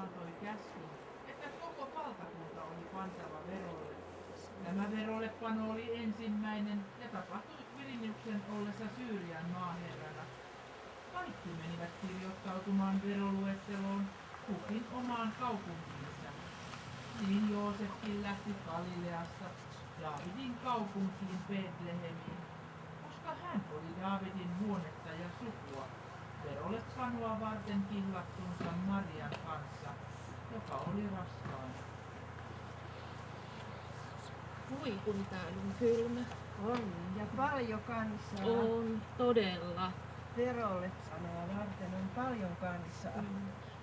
antoi käskyn, että koko valtakunta oli pantava verolle. Tämä verollepano oli ensimmäinen ja tapahtui Kviriniuksen ollessa Syyrian maaherrana. Kaikki menivät kirjoittautumaan veroluetteloon, kukin omaan kaupunkiinsa. Niin Joosefkin lähti Galileasta Daavidin kaupunkiin Betlehemiin, koska hän oli Daavidin huonetta ja sukua, verollepanoa varten kihlattunsa Marian kanssa, joka oli raskaana. Voi kun täällä on kylmä. On, ja paljon kansaa. On, todella. Verollepanoa varten on paljon kansaa.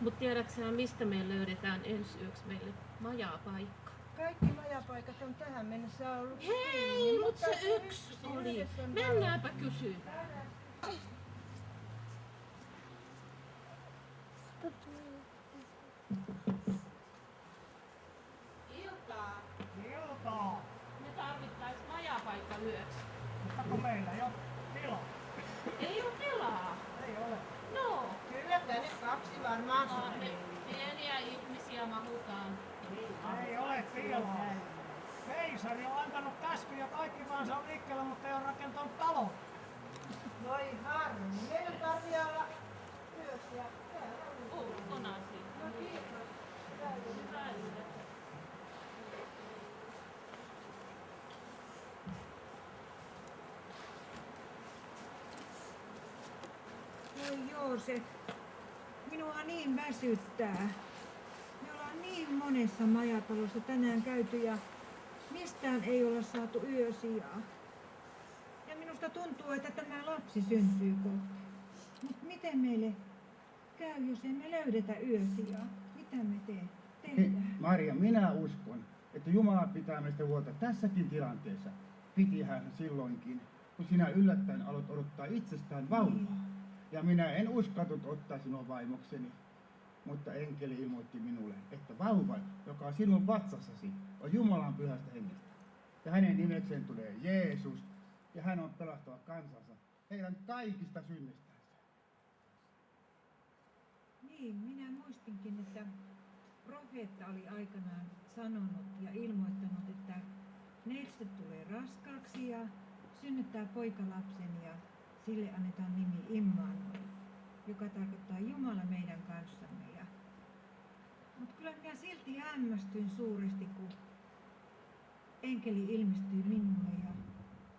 Mutta tiedätkö sä, mistä me löydetään ensi yöksi meille majapaikka? Kaikki majapaikat on tähän mennessä ollut Hei, kiinni, mutta se yksi oli. yhdessä on Mennäänpä kysymään. Iltaa. Iltaa. Me tarvittais majapaikka yöksi. Mutta kun meillä ei ole tilaa. Ei oo tilaa. Ei ole. No. Kyllä tänne kaksi varmaan Me sopii. pieniä ihmisiä mahutaan. Ei ole tilaa. Keisari on antanut käskyjä kaikki vaan se on liikkeellä, mutta ei ole rakentanut taloa. Voi harmi. Meillä tarvii olla yössä. Ulkona siinä. No kiitos. Voi Joosef, minua niin väsyttää. Me ollaan niin monessa majatalossa tänään käyty ja mistään ei olla saatu yösijaa. Ja minusta tuntuu, että tämä lapsi syntyy kohta. Mutta miten meille käy, jos emme löydetä yösijaa? Mitä me tehdään? Maria, minä uskon, että Jumala pitää meistä huolta tässäkin tilanteessa. Pitihän silloinkin, kun sinä yllättäen aloit odottaa itsestään vauvaa. Ja minä en uskaltanut ottaa sinua vaimokseni, mutta enkeli ilmoitti minulle, että vauva, joka on sinun vatsassasi, on Jumalan pyhästä hengestä. Ja hänen nimekseen tulee Jeesus, ja hän on pelastava kansansa heidän kaikista synneistään. Niin, minä muistinkin, että profeetta oli aikanaan sanonut ja ilmoittanut, että neitsyt tulee raskaaksi ja synnyttää poikalapsen ja sille annetaan nimi Immanuel, joka tarkoittaa Jumala meidän kanssamme. Mutta kyllä minä silti hämmästyin suuresti, kun enkeli ilmestyi minulle ja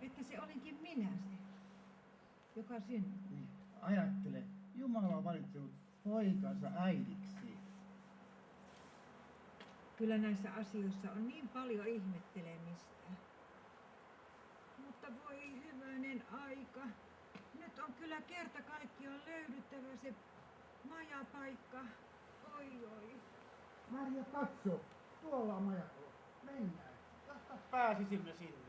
että se olinkin minä se, joka synnytti. Niin, ajattele, Jumala on valittanut poikansa äidiksi. Kyllä näissä asioissa on niin paljon ihmettelemistä. Mutta voi hyvänen aika. Nyt on kyllä kerta kaikkiaan löydyttävä se majapaikka. Oi oi. Maria, katso, tuolla on majatalo. Mennään, jotta pääsisimme sinne.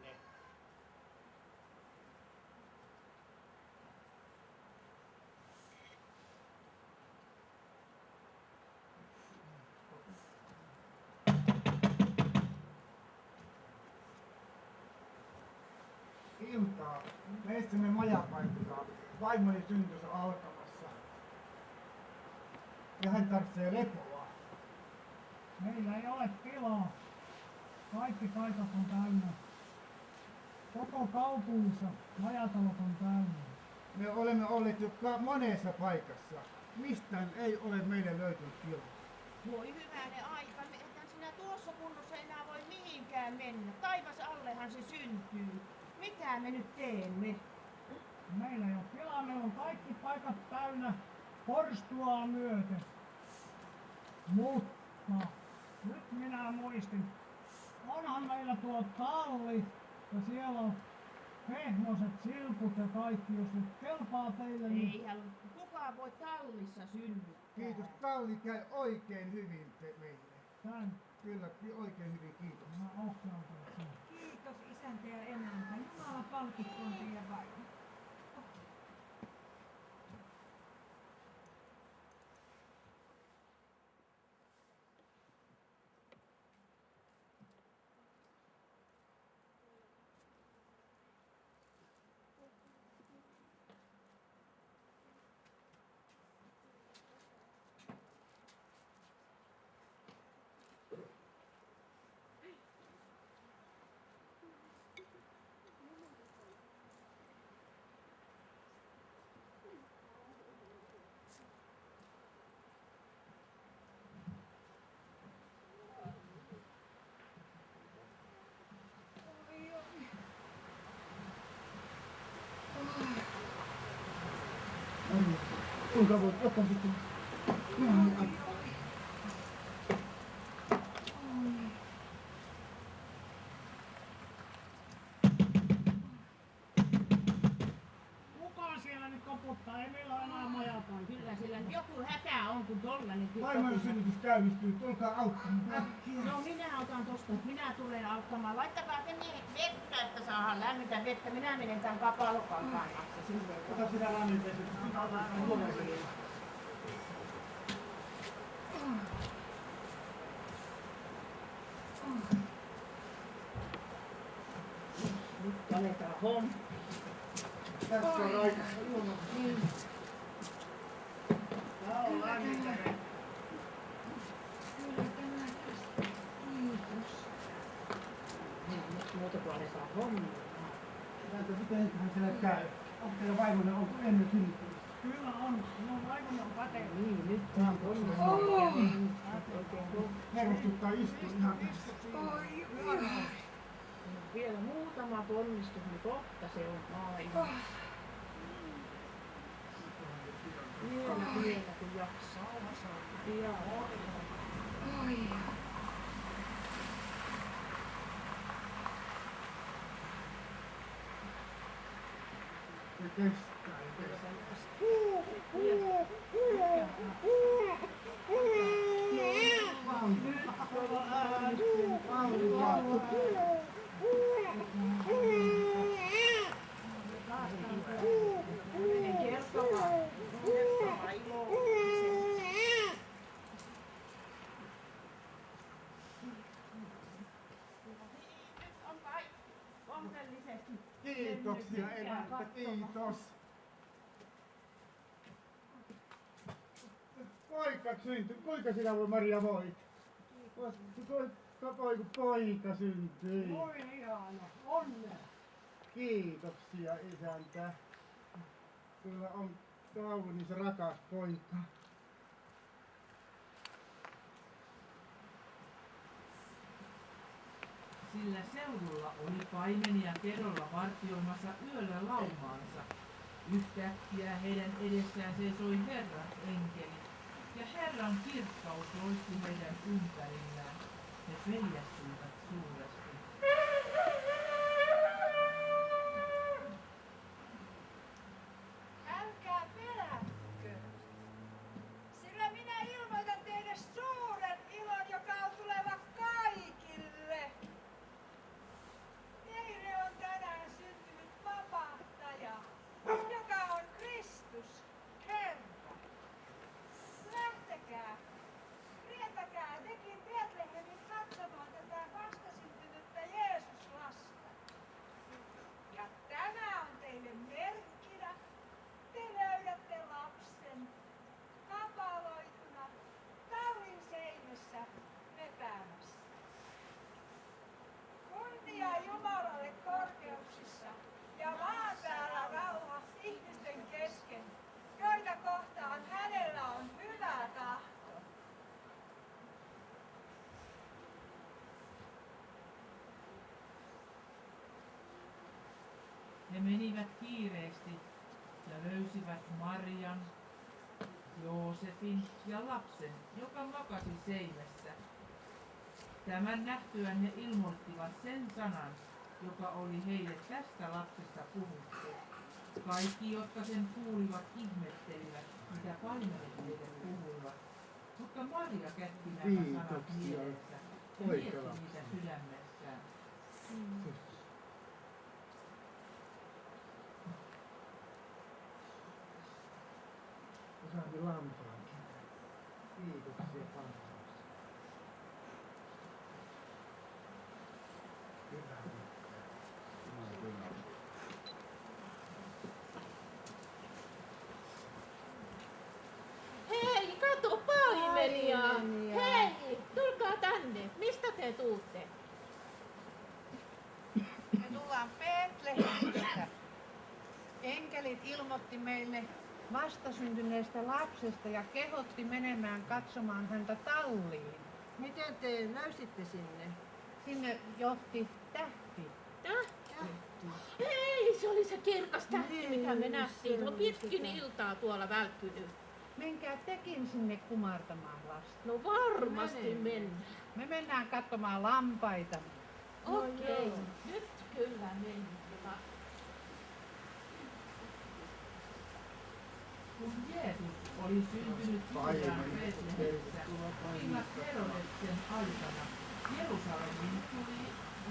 Iltaa. Me etsimme majapaikkaa. Vaimoni syntys on alkamassa. Ja hän tarvitsee lepoa. Meillä ei ole tilaa. Kaikki paikat on täynnä. Koko kaupungissa majatalot on täynnä. Me olemme olleet jo monessa paikassa. Mistään ei ole meille löytynyt tilaa. Voi hyvänen aika, ethän sinä tuossa kunnossa enää voi mihinkään mennä. Taivas allehan se syntyy. Mitä me nyt teemme? Meillä ei ole tilaa, meillä on kaikki paikat täynnä porstuaa myöten. Mutta nyt minä muistin, onhan meillä tuo talli ja siellä on pehmoiset silput ja kaikki, jos nyt kelpaa teille. Niin Eihän kukaan voi tallissa synnyttää. Kiitos, talli käy oikein hyvin meille. tän Kyllä, oikein hyvin, kiitos. mä ohjaan sen. Kiitos isäntä ja emäntä. Jumala palkitkoon teidän vaimo. kuinka voit ottaa sitten. Kuka siellä nyt koputtaa? Ei meillä ole enää majapaikkaa. Kyllä sillä joku hätä on, kun tollanen Vaimon synnytys käynnistyy, tulkaa auttamaan. No minä otan tosta, minä tulen auttamaan. Laittakaa te vettä, että saadaan lämmintä vettä. Minä menen tän kapalokan kanssa. Ota sinä lämminteestä, minä otan sen huomioon. Nyt aletaan homma. Tässä on aika. Tää on lämmintä. Kyllä tämä tästä. Kiitos. Nyt muuta kuin aletaan homma. Näytä, mitenhän siellä käy. Onko teillä vaimonne ollut ennen synnytys? Kyllä on. No vaimoni on pätevä. Niin, nyt Ihan Oh. hermostuttaa istua ihan tässä. Oi, vielä muutama ponnistus, niin kohta se on aivan. Vielä kun jaksaa. Pian. oi. Se kestää ja kestää. Kiitoksia emäntä, kiitos. Poika syntyi, kuinka sinä voi Maria voit? Poika syntyi. Oi ihana. Onnea. Kiitoksia isäntä. Kyllä on kaunis rakas poika. Sillä seudulla oli paimenia kedolla vartioimassa yöllä laumaansa. Yhtäkkiä heidän edessään seisoi Herran enkeli, ja Herran kirkkaus loisti heidän ympärillään. He peljästyivät suuresti. Älkää pelätkö, sillä minä ilmoitan teille suuren ilon, joka on tuleva kaikille. Teille on tänään syntynyt vapahtaja, joka on Kristus, Herra. Lähtekää, rietäkää tekin Betlehemin katsomaan tätä vastasyntynyttä Jeesuslasta. Ja tämä on teille merkkinä. Te löydätte lapsen kapaloituna tallin seinässä lepäämässä. Kunnia Jumalalle korkeuksissa ja maan päällä rauha ihmisten kesken, joita kohtaan hänellä on hyvä tahto. He menivät kiireesti ja löysivät Marian, Joosefin ja lapsen, joka makasi seinässä. Tämän nähtyään he ilmoittivat sen sanan, joka oli heille tästä lapsesta puhuttu. Kaikki, jotka sen kuulivat, ihmettelivät, mitä paimenet heille puhuivat. Mutta Maria kätki nämä sanat Kiitoksia. mielensä ja Poika mietti lapsi. niitä sydämessään. Saamme lampaankin. Kiitoksia paljon. Hyvä. Hei, kato paimenia! Hei, tulkaa tänne. Mistä te tuutte? Me tullaan Betlehemistä. Enkelit ilmoitti meille vastasyntyneestä lapsesta ja kehotti menemään katsomaan häntä talliin. Miten te löysitte sinne? Sinne johti tähti. Tähti? Hei, se oli se kirkas tähti, Niin, mitä me se nähtiin. Se on oli pitkin sitä. iltaa tuolla välkkynyt. Menkää tekin sinne kumartamaan lasta. No varmasti mennään. Me mennään katsomaan lampaita. Okei, nyt kyllä mennään. Kun Jeesus oli syntynyt Juudean Betlehemissä, kuningas Herodeksen aikana, Jerusalemin tuli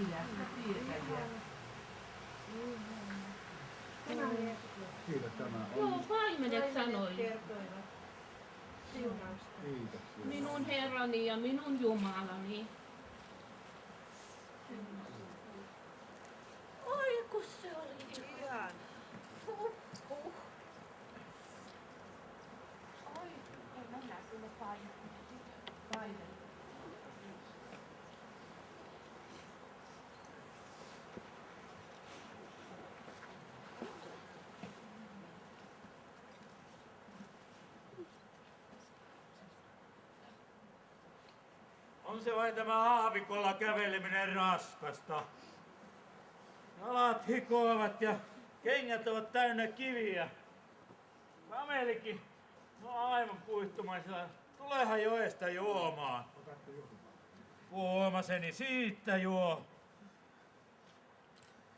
idästä tietäjiä. Siitä tämä Joo, on. paimenet sanoi. Kiitos. Minun Herrani ja minun Jumalani. Oi, kun se oli ihana. Oi, ei mennään sinne paikalle. On se vain tämä aavikolla käveleminen raskasta. Jalat hikoavat ja kengät ovat täynnä kiviä. Kamelikin on aivan kuihtumaisella. Tulehan joesta juomaan. Huomaseni, siitä juo.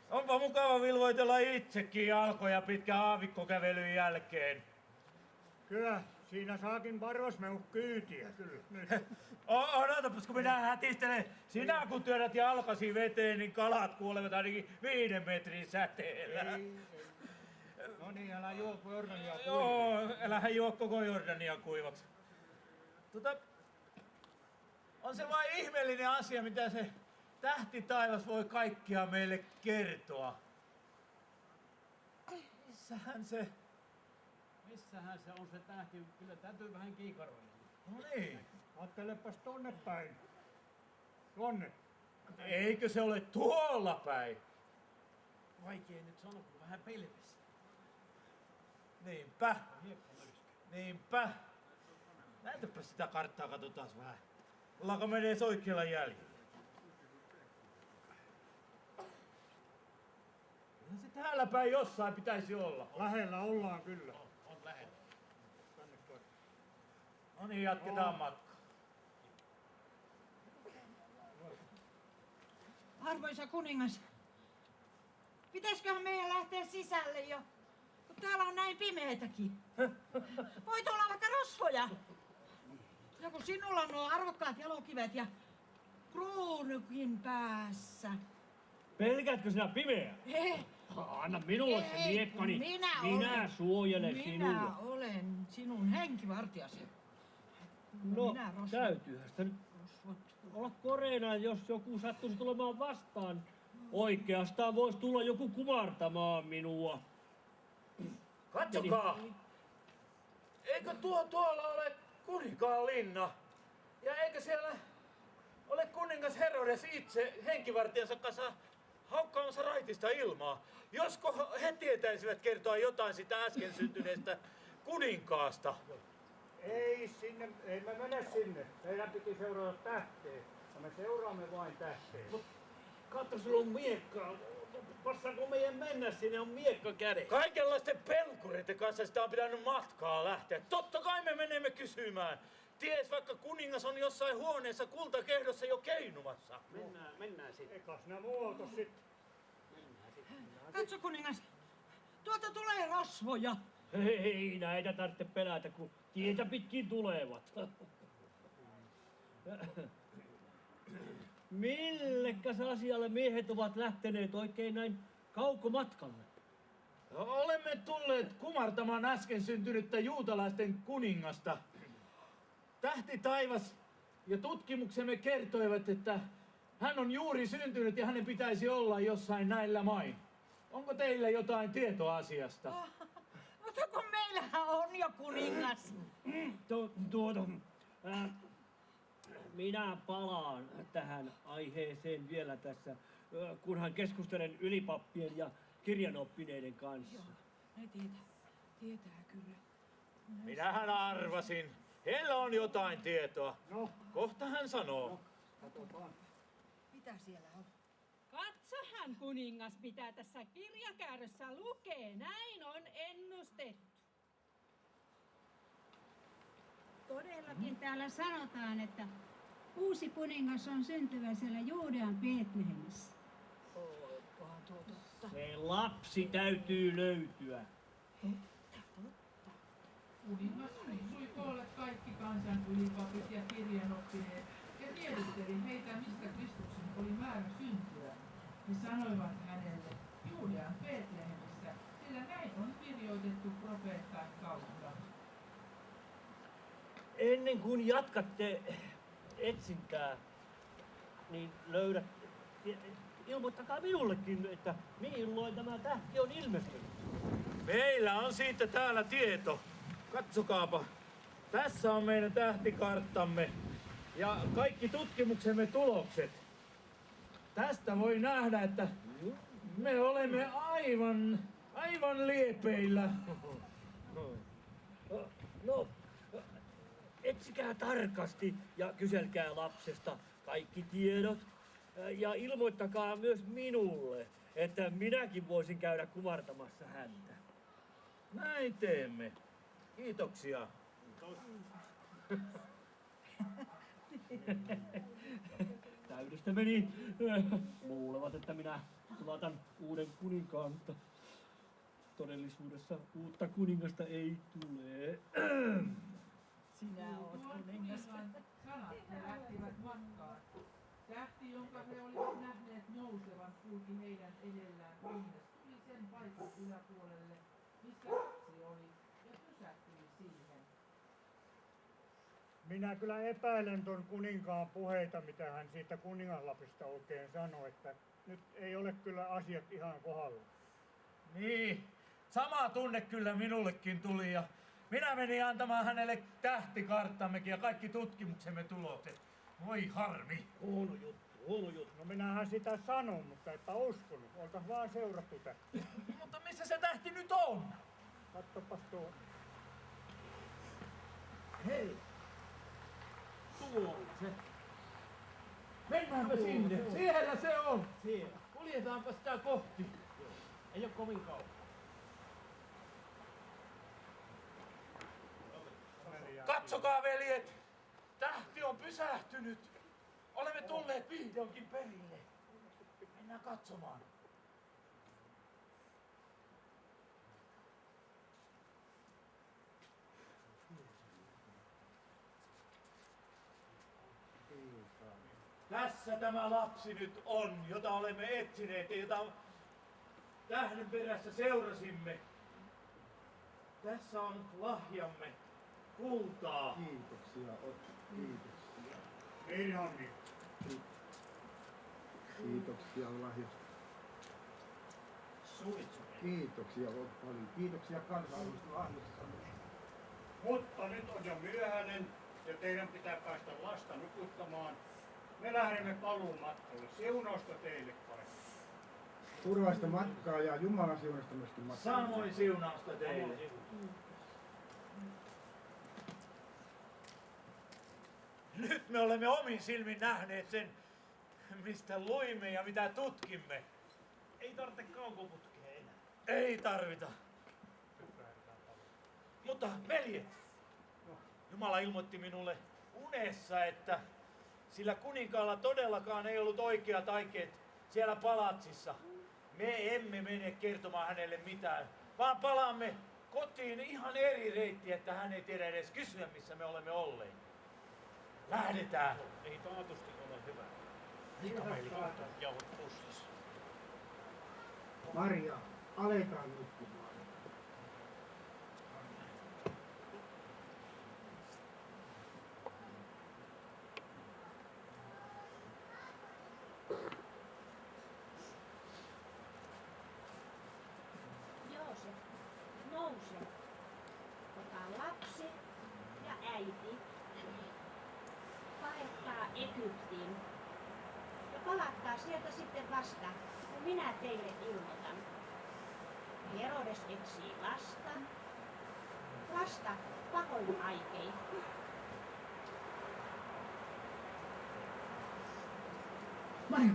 Onpa mukava vilvoitella itsekin jalkoja pitkän aavikkokävelyn jälkeen. Kyllä, siinä saakin parvasmehut kyytiä kyllä. Nyt. Odotapas, kun minä hätistelen. Sinä kun työnnät jalkasi veteen, niin kalat kuolevat ainakin 5 metrin säteellä. No niin, älä juo Jordania Joo, älähän juo koko Jordania kuivaksi. On se vain ihmeellinen asia, mitä se tähti taivas voi kaikkia meille kertoa. Missähän se on se tähti? Kyllä täytyy vähän kiikaroida. No niin. Ajattelepas tonne päin. Tonne. Eikö se ole tuolla päin? Vaikea nyt sanoa, kun vähän pelkäs. Niinpä. Niinpä. Näytäpä sitä karttaa, katsotaan vähän. Ollaanko me edes oikealla jäljellä? Kyllä se täällä päin jossain pitäisi olla. Lähellä ollaan kyllä. On lähellä. Tänne koe. No niin, jatketaan matkaa. Arvoisa kuningas, pitäisiköhän meidän lähteä sisälle jo, kun täällä on näin pimeätäkin. Voit olla vaikka rosvoja. Ja kun sinulla on nuo arvokkaat jalokivet ja kruunukin päässä. Pelkäätkö sinä pimeää? Anna minulle se Ei, miekka, niin minä suojelen Minä sinua. olen sinun henkivartijasi. No, minä rosvot. täytyyhän sitä nyt olla koreena, jos joku sattuisi tulemaan vastaan. Oikeastaan voisi tulla joku kumartamaan minua. Katsokaa! Eikö tuolla ole kuninkaan linna? Ja eikö siellä ole kuningas Herodes itse henkivartijansa kanssa haukkaamassa raitista ilmaa? Josko he tietäisivät kertoa jotain sitä äsken syntyneestä kuninkaasta? Ei sinne, ei me mene sinne. Meidän piti seurata tähteen. Ja me seuraamme vain tähteen. Katso, sulla on miekka. Passaako meidän mennä sinne? On miekka kädessä. Kaikenlaisten pelkureiden kanssa sitä on pitänyt matkaa lähteä. Totta kai me menemme kysymään. Ties vaikka kuningas on jossain huoneessa kultakehdossa jo keinumassa. Mennään sitten. Eikä sinä muualta sitten. Katso kuningas, tuolta tulee rosvoja. Ei näitä tarvitse pelätä, kun tietä pitkin tulevat. Millekäs asialle miehet ovat lähteneet oikein näin kaukomatkalle? Olemme tulleet kumartamaan äsken syntynyttä juutalaisten kuningasta. Tähti taivas ja tutkimuksemme kertoivat, että hän on juuri syntynyt ja hänen pitäisi olla jossain näillä main. Onko teillä jotain tietoa asiasta? Mutta kun meillähän on jo kuningas. Minä palaan tähän aiheeseen vielä tässä, kunhan keskustelen ylipappien ja kirjanoppineiden kanssa. Ne tietää kyllä. Minähän arvasin. Heillä on jotain tietoa. No, Kohta hän sanoo. katsotaan. Mitä siellä on? Katsohan kuningas, mitä tässä kirjakäärössä lukee. Näin on ennustettu. Todellakin täällä sanotaan, että uusi kuningas on syntyvä siellä Juudean Betlehemissä. Se lapsi täytyy löytyä. Kuningas kutsui koolle kaikki kansan ylipapit ja kirjanoppineet ja tiedusteli heitä, mistä Kristuksen oli määrä syntyä. He sanoivat hänelle Juudean Betlehemissä, sillä näin on kirjoitettu profeettain kautta. Ennen kuin jatkatte etsintää, niin ilmoittakaa minullekin, että milloin tämä tähti on ilmestynyt. Meillä on siitä täällä tieto. Katsokaapa. Tässä on meidän tähtikarttamme ja kaikki tutkimuksemme tulokset. Tästä voi nähdä, että me olemme aivan liepeillä. No, etsikää tarkasti ja kyselkää lapsesta kaikki tiedot ja ilmoittakaa myös minulle, että minäkin voisin käydä kumartamassa häntä. Näin teemme. Kiitoksia. Täydestä meni. Luulevat, että minä sulatan uuden kuninkaan, mutta todellisuudessa uutta kuningasta ei tule. Sinä oot kuningas. Sanat he lähtivät matkaan. Tähti, jonka he olivat nähneet nousevan, kulki heidän edellään, kunnes tuli sen paikan yläpuolelle, missä lapsi oli, ja pysähtyi siihen. Minä kyllä epäilen ton kuninkaan puheita, mitä hän siitä kuningaslapista oikein sanoi, että nyt ei ole kyllä asiat ihan kohdalla. Niin, sama tunne kyllä minullekin tuli ja minä menin antamaan hänelle tähtikarttammekin ja kaikki tutkimuksemme tulokset. Voi harmi. Huono juttu. No minähän sitä sanon, mutta eipä uskonut. Oltais vaan seurattu tätä. Mutta missä se tähti nyt on? Katsopas tuo. Hei, tuo on se. Mennäänpä sinne. Siellä se on. Siellä. Kuljetaanpa sitä kohti. Ei ole kovin kauan. Katsokaa, veljet! Tähti on pysähtynyt. Olemme tulleet vihdoinkin perille. Mennään katsomaan. Tässä tämä lapsi nyt on, jota olemme etsineet ja jota tähden perässä seurasimme. Tässä on lahjamme. Kultaa. Kiitoksia, Otto. Kiitoksia. Niin on niin. Kiitoksia lahjasta. Kiitoksia paljon. Kiitoksia kansallisesta lahjasta. Mutta nyt on jo myöhäinen ja teidän pitää päästä lasta nukuttamaan. Me lähdemme paluumatkalle. Siunausta teille kaikille. Turvallista matkaa ja Jumalan siunasta myöskin matkaa. Samoin siunausta teille. Nyt me olemme omin silmin nähneet sen, mistä luimme ja mitä tutkimme. Ei tarvitse kaukoputkea enää. Ei tarvita. Mutta veljet, Jumala ilmoitti minulle unessa, että sillä kuninkaalla todellakaan ei ollut oikeat aikeet siellä palatsissa. Me emme mene kertomaan hänelle mitään, vaan palaamme kotiin ihan eri reittiä, että hän ei tiedä edes kysyä, missä me olemme olleet. Lähdetään. Ei taatusti ole hyvä. Mikä meillä on? Jauhot pussissa. Maria, aletaan nukkumaan. Joosef, nouse. Ota lapsi ja äiti. Paettaa Egyptiin. Ja palattaa sieltä sitten vasta, kun minä teille ilmoitan. Herodes etsii lasta. Lasta pahoin aikein. Maria,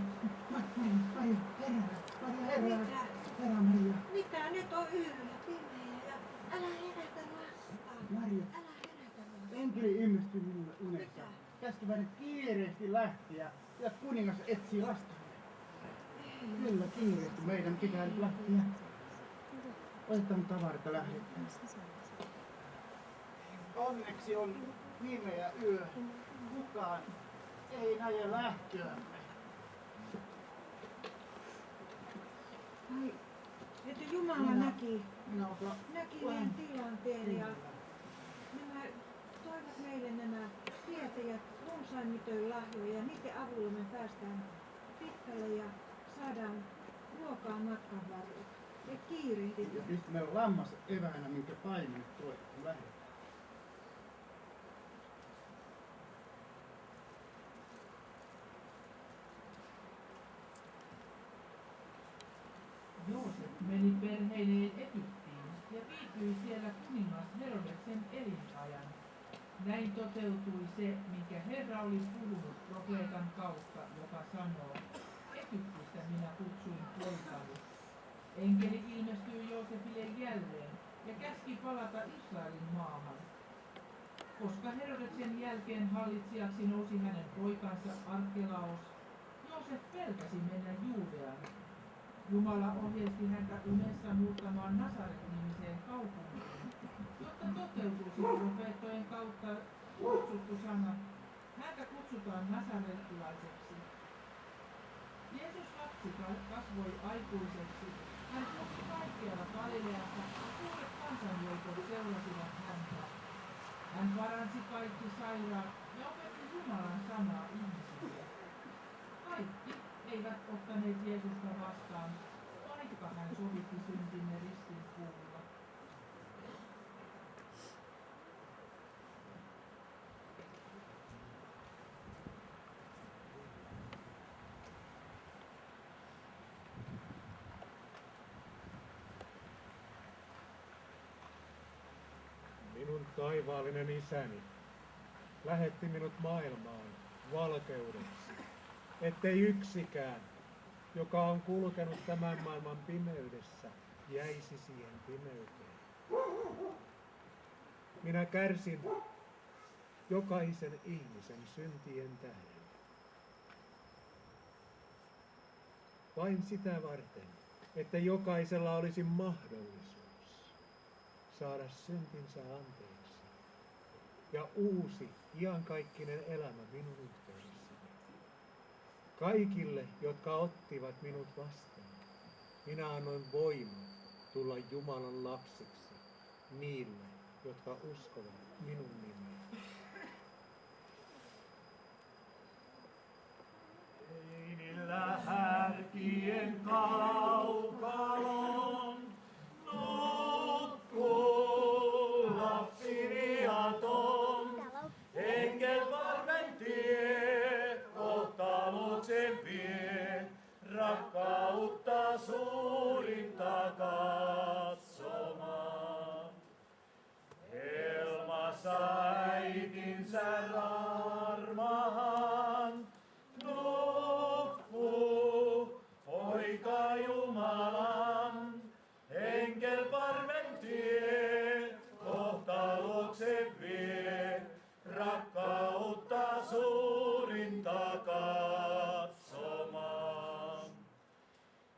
herää Maria. Mitä nyt on yöllä pimeä ja älä herätä lasta. Maria, Älä herätä lasta. en Enkeli ilmestyi minulle unessa. Käskivät kiireesti lähteä ja kuningas etsii lastamme. Kyllä kiireesti. Meidän pitää nyt lähteä. Otetaan tavarat ja lähdetään. Onneksi on pimeä yö. Kukaan ei näe lähtöämme. Ai, että Jumala näki Näki meidän tilanteen ja nämä toivat meille nämä tietäjät runsain mitoin lahjoja ja niiden avulla me päästään pitkälle ja saadaan ruokaa matkan varrella. Ja kiirehditään. Ja sitten meillä on lammas eväänä, minkä paimenet toi, kun lähdetään. Joosef meni perheineen Egyptiin ja viipyi siellä kuningas Herodeksen elinajan. Näin toteutui se, minkä Herra oli puhunut profeetan kautta, joka sanoo, Egyptistä minä kutsuin poikani. Enkeli ilmestyi Joosefille jälleen ja käski palata Israelin maahan. Koska Herodeksen jälkeen hallitsijaksi nousi hänen poikansa Arkelaos, Joosef pelkäsi mennä Juudeaan. Jumala ohjeisti häntä unessa muuttamaan Nasaret-nimiseen kaupunkiin, jotta toteutuisi profeettojen kautta kutsuttu sana, häntä kutsutaan nasarettilaiseksi. Jeesus lapsi kasvoi aikuiseksi, hän kulki kaikkialla Galileassa ja suuret kansanjoukot seurasivat häntä. Hän paransi kaikki sairaat ja opetti Jumalan sanaa ihmisille. Kaikki eivät ottaneet Jeesusta vastaan, vaikka hän sovitti syntimme ristin puulla. Minun taivaallinen isäni lähetti minut maailmaan valkeudeksi, ettei yksikään, joka on kulkenut tämän maailman pimeydessä, jäisi siihen pimeyteen. Minä kärsin jokaisen ihmisen syntien tähden. Vain sitä varten, että jokaisella olisi mahdollisuus saada syntinsä anteeksi ja uusi iankaikkinen elämä minun yhteydessäni. Kaikille, jotka ottivat minut vastaan, minä annoin voiman tulla Jumalan lapsiksi niille, jotka uskovat minun nimeeni. Teinillä härkien kaukalon nukkuu lapsi viaton. Enkel varmen tie kohtaluksen vie, rakkautta suurinta katsomaan. Helmassa äitinsä armahan nukkuu poika Jumalan. Enkel parven tie kohtaluksen vie, rakkautta suurinta katsomaan.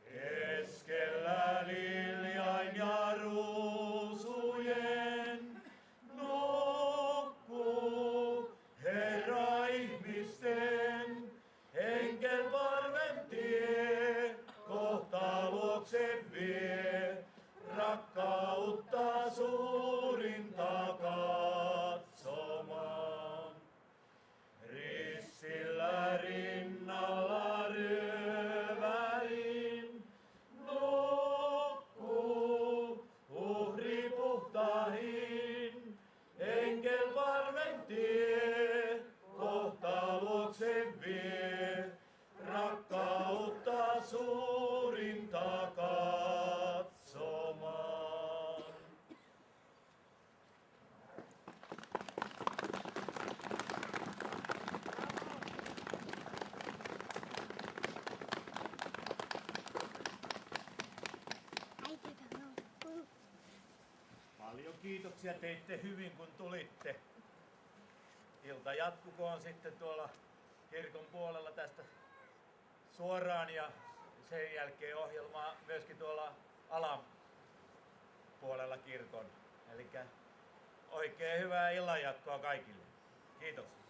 Keskellä liljain ja ruusujen nukkuu Herra ihmisten. Enkel parven tie kohtaluksen vie, rakkautta suurinta katsomaan. Ristillä rinnalla ryövärin nukkuu uhri puhtahin. Enkel parven tie kohtaluksen vie, rakkautta suurinta katsomaan. Paljon kiitoksia, teitte hyvin kun tulitte. ilta jatkukoon sitten tuolla kirkon puolella tästä suoraan ja sen jälkeen ohjelmaa myöskin tuolla alapuolella kirkon. Eli oikein hyvää illanjatkoa kaikille. Kiitos.